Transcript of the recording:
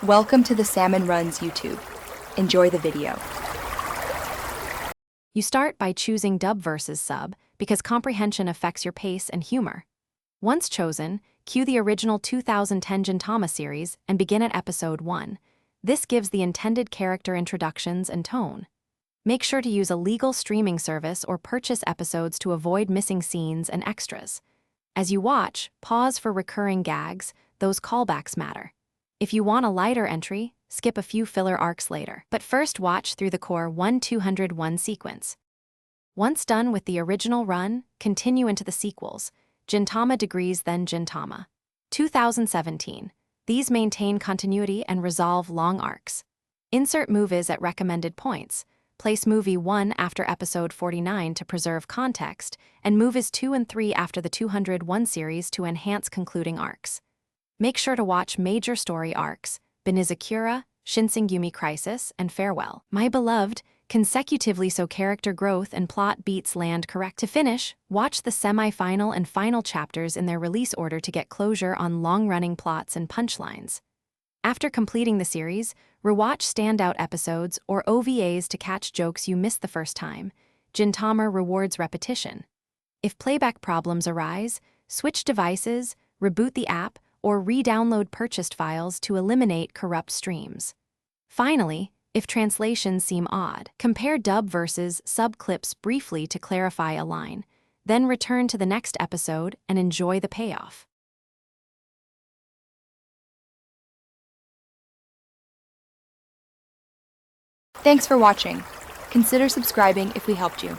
Welcome to the Salmon Runs YouTube. Enjoy the video. You start by choosing dub versus sub because comprehension affects your pace and humor. Once chosen, cue the original 2010 Gintama series and begin at episode 1. This gives the intended character introductions and tone. Make sure to use a legal streaming service or purchase episodes to avoid missing scenes and extras. As you watch, pause for recurring gags, those callbacks matter. If you want a lighter entry, skip a few filler arcs later. But first watch through the core 1-201 sequence. Once done with the original run, continue into the sequels, Gintama Degrees then Gintama. 2017. These maintain continuity and resolve long arcs. Insert movies at recommended points. Place movie 1 after episode 49 to preserve context, and movies 2 and 3 after the 201 series to enhance concluding arcs. Make sure to watch major story arcs, Benizakura, Shinsengumi Crisis, and Farewell, My Beloved, consecutively so character growth and plot beats land correct. To finish, watch the semi-final and final chapters in their release order to get closure on long-running plots and punchlines. After completing the series, rewatch standout episodes or OVAs to catch jokes you missed the first time. Gintama rewards repetition. If playback problems arise, switch devices, reboot the app, or re-download purchased files to eliminate corrupt streams. Finally, if translations seem odd, compare dub versus sub clips briefly to clarify a line, then return to the next episode and enjoy the payoff. Thanks for watching. Consider subscribing if we helped you.